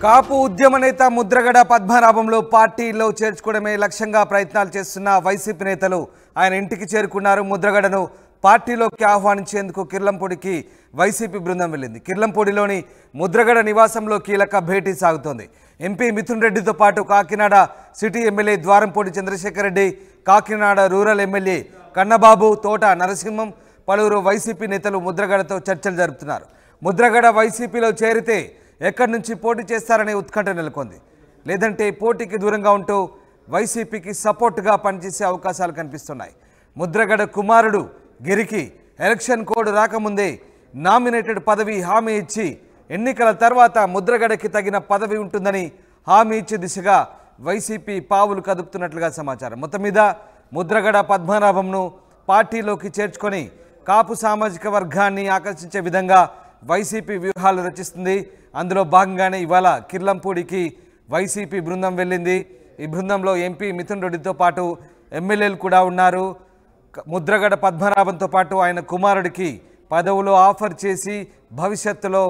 కాపు ఉద్యమ నేత ముద్రగడ పద్మనాభంలో పార్టీలో చేర్చుకోవడమే లక్ష్యంగా ప్రయత్నాలు చేస్తున్న వైసీపీ నేతలు ఆయన ఇంటికి చేరుకున్నారు. ముద్రగడను పార్టీలోకి ఆహ్వానించేందుకు కిర్లంపూడికి వైసీపీ బృందం వెళ్ళింది. కిర్లంపూడిలోని ముద్రగడ నివాసంలో కీలక భేటీ సాగుతోంది. ఎంపీ మిథున్ రెడ్డితో పాటు Kakinada city MLA Dwarampudi Chandrasekhar Reddy, Kakinada rural MLA Kannababu, Thota Narasimham, పలువురు వైసీపీ నేతలు ముద్రగడతో చర్చలు జరుపుతున్నారు. ముద్రగడ వైసీపీలో చేరితే ఎక్కడి నుంచి పోటీ చేస్తారనే ఉత్కంఠ నెలకొంది. లేదంటే పోటీకి దూరంగా ఉంటూ వైసీపీకి సపోర్టుగా పనిచేసే అవకాశాలు కనిపిస్తున్నాయి. ముద్రగడ కుమారుడు గిరికి ఎలక్షన్ కోడ్ రాకముందే నామినేటెడ్ పదవి హామీ ఇచ్చి ఎన్నికల తర్వాత ముద్రగడకి తగిన పదవి ఉంటుందని హామీ ఇచ్చే దిశగా వైసీపీ పావులు కదుపుతున్నట్లుగా సమాచారం. మొత్తం మీద ముద్రగడ పద్మనాభంను పార్టీలోకి చేర్చుకొని కాపు సామాజిక వర్గాన్ని ఆకర్షించే విధంగా వైసీపీ వ్యూహాలు రచిస్తుంది. అందులో భాగంగానే ఇవాళ కిర్లంపూడికి వైసీపీ బృందం వెళ్ళింది. ఈ బృందంలో ఎంపీ మిథున్ రెడ్డితో పాటు ఎమ్మెల్యేలు కూడా ఉన్నారు. ముద్రగడ పద్మనాభంతో పాటు ఆయన కుమారుడికి పదవులో ఆఫర్ చేసి భవిష్యత్తులో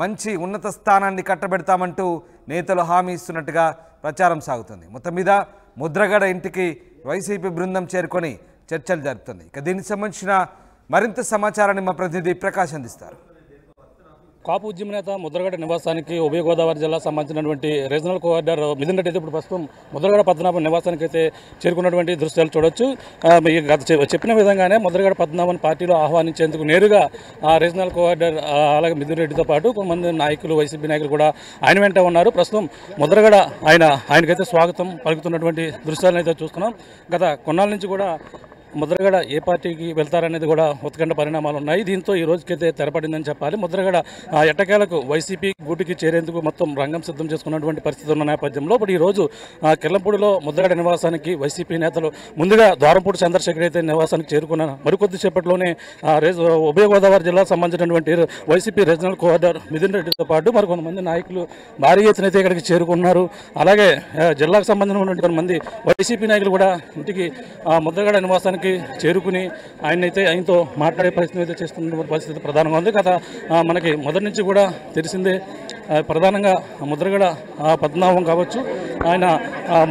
మంచి ఉన్నత స్థానాన్ని కట్టబెడతామంటూ నేతలు హామీ ఇస్తున్నట్టుగా ప్రచారం సాగుతుంది. మొత్తం మీద ముద్రగడ ఇంటికి వైసీపీ బృందం చేరుకొని చర్చలు జరుపుతుంది. ఇక దీనికి సంబంధించిన మరింత సమాచారాన్ని మా ప్రతినిధి ప్రకాష్ అందిస్తారు. కాపు ఉద్యమ నేత ముద్రగడ నివాసానికి ఉభయ గోదావరి జిల్లా సంబంధించినటువంటి రీజనల్ కోఆర్డినేటర్ మిథున్ రెడ్డి అయితే ఇప్పుడు ప్రస్తుతం ముద్రగడ పద్మనాభం నివాసానికి అయితే చేరుకున్నటువంటి దృశ్యాలు చూడొచ్చు. గత చెప్పిన విధంగానే ముద్రగడ పద్మనాభం పార్టీలో ఆహ్వానించేందుకు నేరుగా రీజనల్ కోఆర్డినేటర్ అలాగే మిథున్ రెడ్డితో పాటు కొంతమంది నాయకులు, వైసీపీ నాయకులు కూడా ఆయన వెంట ఉన్నారు. ప్రస్తుతం ముద్రగడ ఆయనకైతే స్వాగతం పలుకుతున్నటువంటి దృశ్యాలను అయితే చూస్తున్నాం. గత కొన్నాళ్ళ నుంచి కూడా ముద్రగడ ఏ పార్టీకి వెళ్తారనేది కూడా ఉత్కంఠ పరిణామాలు ఉన్నాయి. దీంతో ఈ రోజుకైతే తెరపడిందని చెప్పాలి. ముద్రగడ ఎట్టకేలకు వైసీపీ గూటికి చేరేందుకు మొత్తం రంగం సిద్ధం చేసుకున్నటువంటి పరిస్థితి ఉన్న నేపథ్యంలో ఇప్పుడు ఈ రోజు కిర్లంపూడిలో ముద్రగడ నివాసానికి వైసీపీ నేతలు ముందుగా ద్వారంపూడి చంద్రశేఖర్ అయితే నివాసానికి చేరుకున్నారు. మరికొద్ది సేపట్లోనే ఉభయ గోదావరి జిల్లాకు సంబంధించినటువంటి వైసీపీ రీజనల్ కోఆర్డినేటర్ మిథున్ రెడ్డితో పాటు మరికొంతమంది నాయకులు భారీ ఎత్తున అయితే ఇక్కడికి చేరుకున్నారు. అలాగే జిల్లాకు సంబంధించినటువంటి కొంతమంది వైసీపీ నాయకులు కూడా ఇంటికి ముద్రగడ నివాసానికి చేరుకుని ఆయనతో మాట్లాడే ప్రయత్నం అయితే చేస్తున్న పరిస్థితి ప్రధానంగా ఉంది. గత మనకి మొదటి నుంచి కూడా తెలిసిందే, ప్రధానంగా ముద్రగడ పద్మనాభం కావచ్చు, ఆయన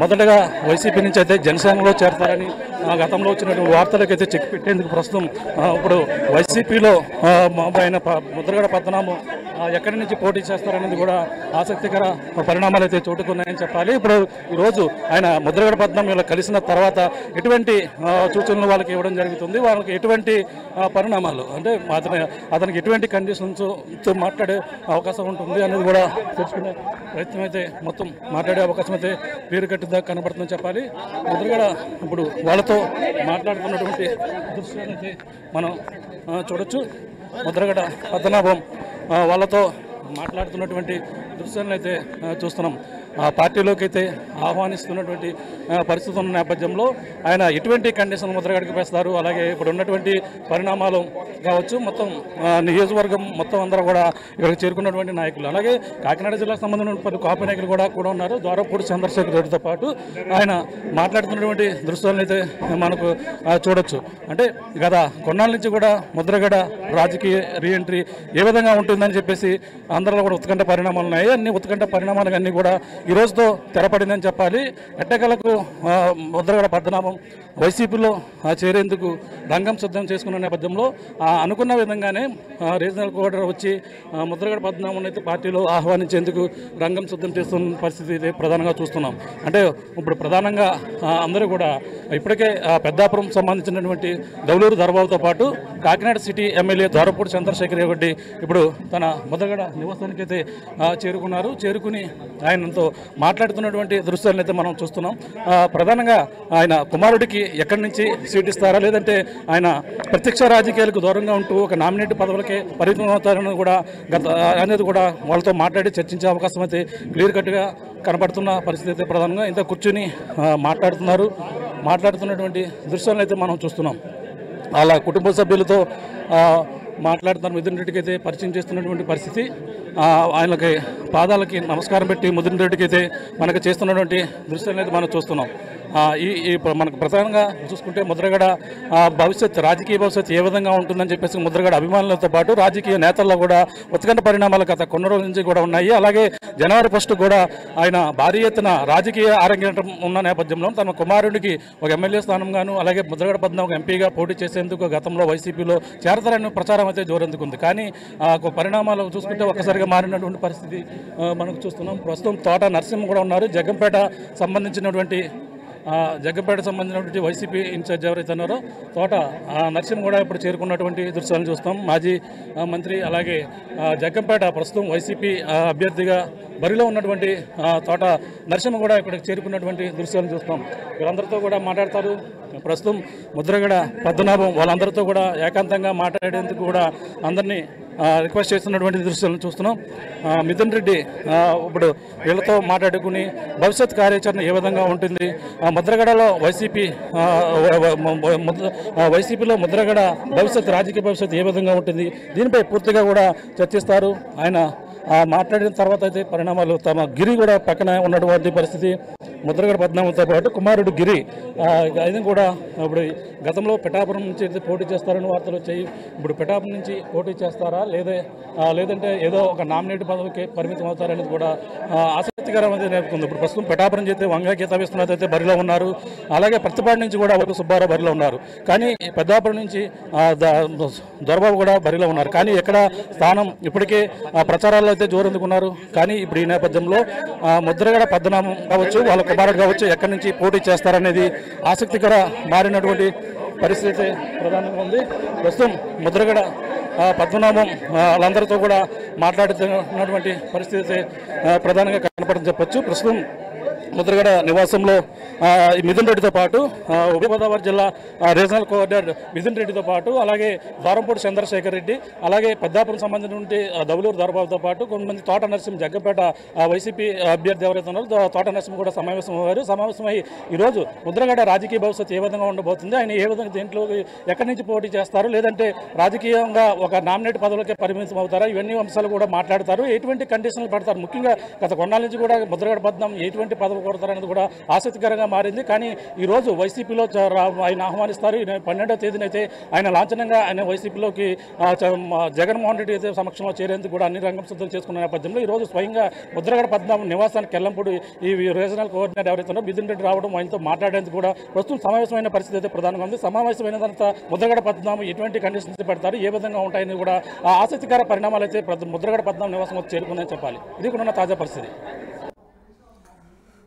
మొదటగా వైసీపీ నుంచి అయితే జనసేనలో చేరతారని గతంలో వచ్చినటువంటి వార్తలకైతే చెక్ పెట్టేందుకు ప్రస్తుతం ఇప్పుడు వైసీపీలో ఆయన ముద్రగడ పద్మనాభం ఎక్కడి నుంచి పోటీ చేస్తారనేది కూడా ఆసక్తికర పరిణామాలు అయితే చోటుకున్నాయని చెప్పాలి. ఇప్పుడు ఈరోజు ఆయన ముద్రగడ పద్మనాభం కలిసిన తర్వాత ఎటువంటి సూచనలు వాళ్ళకి ఇవ్వడం జరుగుతుంది, వాళ్ళకి ఎటువంటి పరిణామాలు అంటే అతనికి ఎటువంటి కండిషన్స్తో మాట్లాడే అవకాశం ఉంటుంది అనేది కూడా తెలుసుకునే ప్రయత్నం అయితే మొత్తం మాట్లాడే అవకాశం అయితే పేరు కట్టిదా కనబడుతుందని చెప్పాలి. ముద్రగడ ఇప్పుడు వాళ్ళతో మాట్లాడుతున్నటువంటి దృశ్యాన్ని మనం చూడొచ్చు. ముద్రగడ పద్మనాభం వాళ్ళతో మాట్లాడుతున్నటువంటి దృశ్యాలను అయితే చూస్తున్నాం. పార్టీలోకి అయితే ఆహ్వానిస్తున్నటువంటి పరిస్థితి ఉన్న నేపథ్యంలో ఆయన ఎటువంటి కండిషన్ ముద్రగడకి వేస్తారు, అలాగే ఇప్పుడు ఉన్నటువంటి పరిణామాలు కావచ్చు, మొత్తం నియోజకవర్గం మొత్తం అందరూ కూడా ఇక్కడికి చేరుకున్నటువంటి నాయకులు, అలాగే కాకినాడ జిల్లాకు సంబంధించిన కాపు నాయకులు కూడా ఉన్నారు. ద్వారంపూడి చంద్రశేఖర్ రెడ్డితో పాటు ఆయన మాట్లాడుతున్నటువంటి దృశ్యాలను అయితే మనకు చూడొచ్చు. అంటే గత కొన్నాళ్ళ నుంచి కూడా ముద్రగడ రాజకీయ రీఎంట్రీ ఏ విధంగా ఉంటుందని చెప్పేసి అందరిలో కూడా ఉత్కంఠ పరిణామాలు ఉన్నాయి. అన్ని ఉత్కంఠ పరిణామాలు అన్నీ కూడా ఈ రోజుతో తెరపడిందని చెప్పాలి. ఎట్టకేలకు ముద్రగడ పద్మనాభం వైసీపీలో చేరేందుకు రంగం సిద్ధం చేసుకున్న నేపథ్యంలో అనుకున్న విధంగానే రీజనల్ కోఆర్డినేటర్ వచ్చి ముద్రగడ పద్మనాభం అయితే పార్టీలో ఆహ్వానించేందుకు రంగం సిద్ధం చేస్తున్న పరిస్థితి ప్రధానంగా చూస్తున్నాం. అంటే ఇప్పుడు ప్రధానంగా అందరూ కూడా ఇప్పటికే పెద్దాపురం సంబంధించినటువంటి దౌలూరు దర్బాబుతో పాటు కాకినాడ సిటీ ఎమ్మెల్యే ద్వారంపూడి చంద్రశేఖర్ రెడ్డి ఇప్పుడు తన ముద్రగడ నివాసానికి అయితే చేరుకున్నారు. చేరుకుని ఆయనతో మాట్లాడుతున్నటువంటి దృశ్యాలను అయితే మనం చూస్తున్నాం. ప్రధానంగా ఆయన కుమారుడికి ఎక్కడి నుంచి సీట్ ఇస్తారా, లేదంటే ఆయన ప్రత్యక్ష రాజకీయాలకు దూరంగా ఉంటూ ఒక నామినేట్ పదవులకే పరిమితం అవుతారని కూడా అనేది కూడా వాళ్ళతో మాట్లాడి చర్చించే అవకాశం అయితే క్లియర్ కట్గా కనబడుతున్న పరిస్థితి అయితే ప్రధానంగా ఇంత కూర్చుని మాట్లాడుతున్నటువంటి దృశ్యాలను అయితే మనం చూస్తున్నాం. అలా కుటుంబ సభ్యులతో మాట్లాడుతున్నారు. మిథున్ రెడ్డికి అయితే పరిచయం చేస్తున్నటువంటి పరిస్థితి, ఆయనకి పాదాలకి నమస్కారం పెట్టి మిథున్ రెడ్డికి అయితే మనకు చేస్తున్నటువంటి దృశ్యాలను అయితే మనం చూస్తున్నాం. మనకు ప్రధానంగా చూసుకుంటే ముద్రగడ రాజకీయ భవిష్యత్తు ఏ విధంగా ఉంటుందని చెప్పేసి ముద్రగడ అభిమానులతో పాటు రాజకీయ నేతల్లో కూడా ఉత్కంఠ పరిణామాలు గత కొన్ని రోజుల నుంచి కూడా ఉన్నాయి. అలాగే జనవరి 1 కూడా ఆయన భారీ ఎత్తున రాజకీయ అరంగేట్రం ఉన్న నేపథ్యంలో తన కుమారుడికి ఒక ఎమ్మెల్యే స్థానం గాను అలాగే ముద్రగడ పద్మ ఒక ఎంపీగా పోటీ చేసేందుకు గతంలో వైసీపీలో చేరతారని ప్రచారం అయితే జోరెందుకుంది. కానీ పరిణామాలు చూసుకుంటే ఒక్కసారిగా మారినటువంటి పరిస్థితి మనకు చూస్తున్నాం. ప్రస్తుతం తోట నరసింహ కూడా ఉన్నారు. జగ్గంపేట సంబంధించినటువంటి వైసీపీ ఇన్ఛార్జ్ ఎవరైతే ఉన్నారో తోట నరసింహ కూడా ఇప్పుడు చేరుకున్నటువంటి దృశ్యాలను చూస్తాం. మాజీ మంత్రి అలాగే జగ్గంపేట ప్రస్తుతం వైసీపీ అభ్యర్థిగా బరిలో ఉన్నటువంటి తోట నరసింహ కూడా ఇక్కడికి చేరుకున్నటువంటి దృశ్యాలను చూస్తాం. వీళ్ళందరితో కూడా మాట్లాడతారు. ప్రస్తుతం ముద్రగడ పద్మనాభం వాళ్ళందరితో కూడా ఏకాంతంగా మాట్లాడేందుకు కూడా అందరినీ రిక్వెస్ట్ చేస్తున్నటువంటి దృశ్యాలను చూస్తున్నాం. మిథున్ రెడ్డి ఇప్పుడు వీళ్ళతో మాట్లాడుకుని భవిష్యత్ కార్యాచరణ ఏ విధంగా ఉంటుంది, ముద్రగడలో వైసీపీలో ముద్రగడ రాజకీయ భవిష్యత్తు ఏ విధంగా ఉంటుంది, దీనిపై పూర్తిగా కూడా చర్చిస్తారు. ఆయన మాట్లాడిన తర్వాత అయితే పరిణామాలు తమ గిరి కూడా పక్కన ఉన్నటువంటి పరిస్థితి. ముద్రగడ పద్మనాభంతో పాటు కుమారుడు గిరి ఆయన కూడా ఇప్పుడు గతంలో పిఠాపురం నుంచి అయితే పోటీ చేస్తారని వార్తలు వచ్చాయి. ఇప్పుడు పిఠాపురం నుంచి పోటీ చేస్తారా లేదంటే ఏదో ఒక నామినేట్ పదవికి పరిమితం అవుతారనేది కూడా ఆసక్తికరమైనది నేర్పుతుంది. ఇప్పుడు ప్రస్తుతం పిఠాపురం చేస్తే వంగా గీత విశ్వనాథ్ అయితే బరిలో ఉన్నారు. అలాగే ప్రతిపాడు నుంచి కూడా ఒక సుబ్బారావు బరిలో ఉన్నారు. కానీ పెద్దాపురం నుంచి దొరబాబు కూడా బరిలో ఉన్నారు. కానీ ఎక్కడ స్థానం ఇప్పటికే ప్రచారాల్లో అయితే జోరెందుకున్నారు. కానీ ఇప్పుడు ఈ నేపథ్యంలో ముద్రగడ పద్మనాభం కావచ్చు వాళ్ళ కుమారుడు కావచ్చు ఎక్కడి నుంచి పోటీ చేస్తారనేది ఆసక్తికర మారినటువంటి పరిస్థితి ప్రధానంగా ఉంది. ప్రస్తుతం ముద్రగడ పద్మనాభం వాళ్ళందరితో కూడా మాట్లాడుతున్నటువంటి పరిస్థితి ప్రధానంగా కనపడని చెప్పొచ్చు. ప్రస్తుతం ముద్రగడ నివాసంలో మిథున్ రెడ్డితో పాటు ఉభయ గోదావరి జిల్లా రీజనల్ కోఆర్డినేటర్ మిథున్ రెడ్డితో పాటు అలాగే ద్వారంపూడి చంద్రశేఖర్ రెడ్డి అలాగే పెద్దాపురం సంబంధించినటువంటి దౌలూరు దొరబాబుతో పాటు కొంతమంది తోట నరసింహ జగ్గంపేట వైసీపీ అభ్యర్థి ఎవరైతే ఉన్నారో తోట నరసింహ కూడా సమావేశమై ఈరోజు ముద్రగడ రాజకీయ భవిష్యత్తు ఏ విధంగా ఉండబోతుంది, ఆయన ఏ విధంగా దీంట్లో ఎక్కడి నుంచి పోటీ చేస్తారు, లేదంటే రాజకీయంగా ఒక నామినేట్ పదవులకే పరిమితం అవుతారా, ఇవన్నీ అంశాలు కూడా మాట్లాడతారు. ఎటువంటి కండిషన్లు పడతారు, ముఖ్యంగా గత కొన్నాళ్ళ నుంచి కూడా ముద్రగడ పద్మనాభం ఎటువంటి పదవి కోరతారనేది కూడా ఆసక్తికరంగా మారింది. కానీ ఈరోజు వైసీపీలో ఆయన ఆహ్వానిస్తారు. 12వ తేదీనైతే ఆయన లాంఛనంగా ఆయన వైసీపీలోకి జగన్మోహన్ రెడ్డి అయితే సమక్షంలో చేరేందుకు కూడా అన్ని రంగం సిద్ధం చేసుకున్న నేపథ్యంలో ఈరోజు స్వయంగా ముద్రగడ పద్మనాభం నివాసానికి కెల్లంపూడి ఈ రీజనల్ కోఆర్డినేటర్ ఎవరైతే ఉన్నారో మిథున్ రెడ్డి రావడం ఆయనతో మాట్లాడేందుకు కూడా ప్రస్తుతం సమావేశమైన పరిస్థితి అయితే ప్రధానంగా ఉంది. సమావేశమైన తర్వాత ముద్రగడ పద్మనాభం ఎటువంటి కండిషన్స్ పెడతారు, ఏ విధంగా ఉంటాయని కూడా ఆసక్తికర పరిణామాలు అయితే ముద్రగడ పద్మనాభం నివాసం చేరుకుందని చెప్పాలి. ఇది కూడా ఉన్న తాజా పరిస్థితి.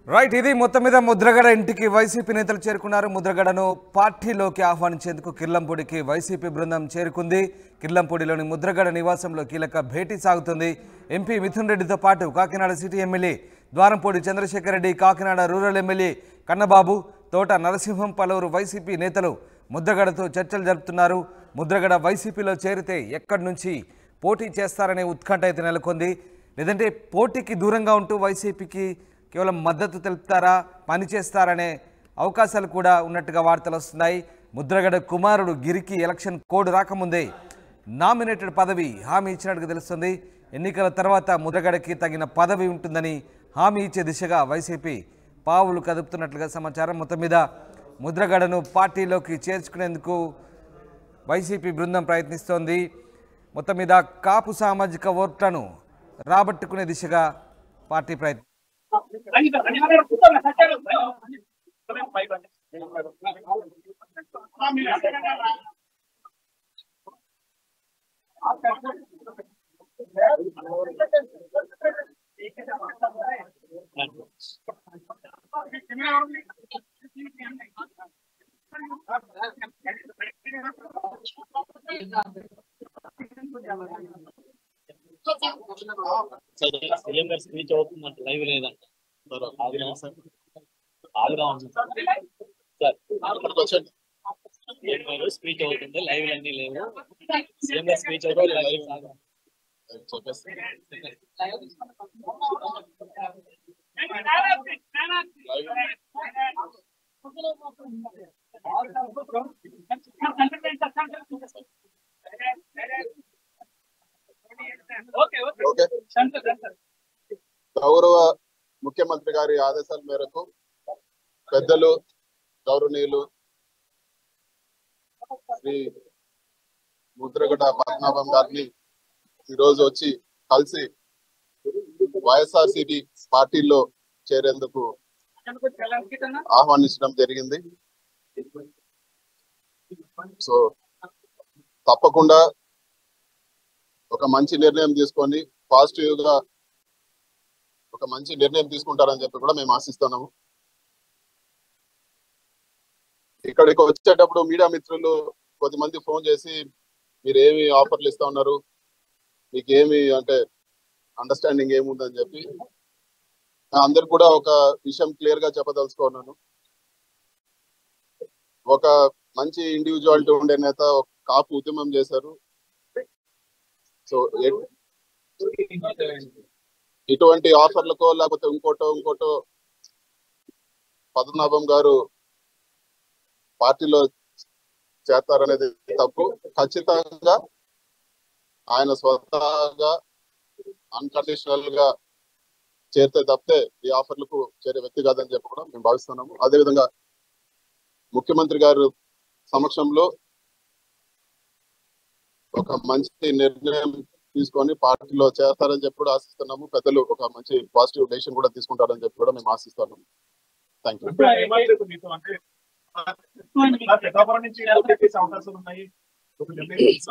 రైట్, ఇది మొత్తం మీద ముద్రగడ ఇంటికి వైసీపీ నేతలు చేరుకున్నారు. ముద్రగడను పార్టీలోకి ఆహ్వానించేందుకు కిర్లంపూడికి వైసీపీ బృందం చేరుకుంది. కిర్లంపూడిలోని ముద్రగడ నివాసంలో కీలక భేటీ సాగుతుంది. ఎంపీ మిథున్ రెడ్డితో పాటు Kakinada city MLA Dwarampudi Chandrasekhar Reddy, Kakinada rural MLA Kannababu, Thota Narasimham పలువురు వైసీపీ నేతలు ముద్రగడతో చర్చలు జరుపుతున్నారు. ముద్రగడ వైసీపీలో చేరితే ఎక్కడి నుంచి పోటీ చేస్తారనే ఉత్కంఠ అయితే నెలకొంది. లేదంటే పోటీకి దూరంగా ఉంటూ వైసీపీకి కేవలం మద్దతు తెలుపుతారా, పనిచేస్తారనే అవకాశాలు కూడా ఉన్నట్టుగా వార్తలు వస్తున్నాయి. ముద్రగడ కుమారుడు గిరికి ఎలక్షన్ కోడ్ రాకముందే నామినేటెడ్ పదవి హామీ ఇచ్చినట్టుగా తెలుస్తుంది. ఎన్నికల తర్వాత ముద్రగడకి తగిన పదవి ఉంటుందని హామీ ఇచ్చే దిశగా వైసీపీ పావులు కదుపుతున్నట్లుగా సమాచారం. మొత్తం మీద ముద్రగడను పార్టీలోకి చేర్చుకునేందుకు వైసీపీ బృందం ప్రయత్నిస్తోంది. మొత్తం మీద కాపు సామాజిక ఓట్లను రాబట్టుకునే దిశగా పార్టీ ప్రయత్నం. సీఎం గారు స్పీచ్ అవుతుందంట, లైవ్ లేదంట. స్పీచ్ అవుతుంది, లైవ్ అన్ని లేవు. సీఎం గారు స్పీచ్ అవుతుంది, లైవ్ గౌరవ ముఖ్యమంత్రి గారి ఆదేశాల మేరకు పెద్దలు గౌరవనీయులు శ్రీ ముద్రగడ పద్మనాభం గారిని ఈరోజు వచ్చి కలిసి వైఎస్ఆర్సీపీ పార్టీలో చేరేందుకు ఆహ్వానించడం జరిగింది. సో తప్పకుండా ఒక మంచి నిర్ణయం తీసుకొని పాజిటివ్ గా ఒక మంచి నిర్ణయం తీసుకుంటారని చెప్పి కూడా మేము ఆశిస్తున్నాము. ఇక్కడికి వచ్చేటప్పుడు మీడియా మిత్రులు కొద్దిమంది ఫోన్ చేసి మీరు ఏమి ఆఫర్లు ఇస్తా ఉన్నారు, మీకు ఏమి అంటే అండర్స్టాండింగ్ ఏముందని చెప్పి అందరు కూడా ఒక విషయం క్లియర్ గా చెప్పదలుచుకున్నాను. ఒక మంచి ఇండివిజువాలిటీ ఉండే నేత ఒక కాపు ఉద్యమం చేశారు. సో ఇటువంటి ఆఫర్లకో లేకపోతే ఇంకోటో పద్మనాభం గారు పార్టీలో చేస్తారనేది తప్పు. ఖచ్చితంగా ఆయన స్వతహాగా అన్కండిషనల్ గా చేరితే తప్పితే ఈ ఆఫర్లకు చేరే వ్యక్తి కాదని చెప్పి కూడా మేము భావిస్తున్నాము. అదేవిధంగా ముఖ్యమంత్రి గారు సమక్షంలో ఒక మంచి నిర్ణయం తీసుకొని పార్టీలో చేస్తారని చెప్పి కూడా ఆశిస్తున్నాము. పెద్దలు ఒక మంచి పాజిటివ్ డెసిషన్ కూడా తీసుకుంటారని చెప్పి కూడా మేము ఆశిస్తున్నాము. Thank you.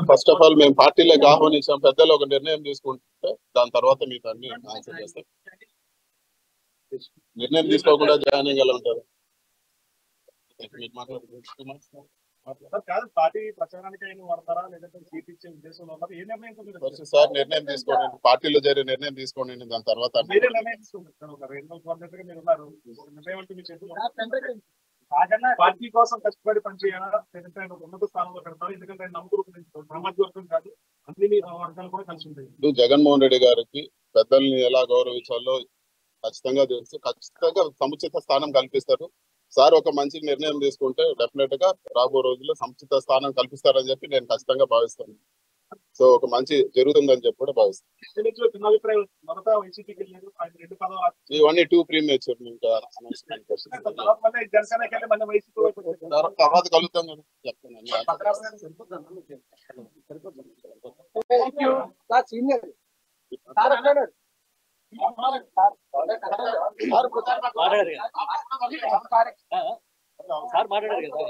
First of all మేము పార్టీలోకి ఆహ్వానించాం. పెద్దలు ఒక నిర్ణయం తీసుకుంటే దాని తర్వాత మీకు అన్ని ఆన్సర్ చేస్తాం. నిర్ణయం తీసుకోకుండా జాయినింగ్ ఎలా ఉంటారు? పార్టీ ప్రచారానికి వాడతారా లేదంటే సీట్ ఇచ్చే ఉద్దేశంలో ఉన్నారు? ఏ నిర్ణయం సార్ నిర్ణయం తీసుకోండి, పార్టీలో చేరే నిర్ణయం తీసుకోండి. దాని తర్వాత పార్టీ కోసం కష్టపడి పనిచేయాలా లేదంటే ఉన్నత స్థానంలో పెడతారు? ఎందుకంటే నమ్మకం సామాజిక వర్గం కాదు, అన్ని వర్గాలు కూడా కలిసి ఉంటాయి. జగన్మోహన్ రెడ్డి గారికి పెద్దల్ని ఎలా గౌరవించాలో ఖచ్చితంగా తెలుసు. ఖచ్చితంగా సముచిత స్థానం కల్పిస్తారు. సార్ ఒక మంచి నిర్ణయం తీసుకుంటే డెఫినెట్ గా రాబో రోజుల్లో సముచిత స్థానం కల్పిస్తారని చెప్పి నేను ఖచ్చితంగా భావిస్తాను. సో ఒక మంచి జరుగుతుందని చెప్పి కూడా భావిస్తాను. ఇవన్నీ టూ ప్రీమేచర్. ఇంకా తర్వాత కలుగుతాం కదా చెప్తాను. సార్ మాట్లాడారు కదా.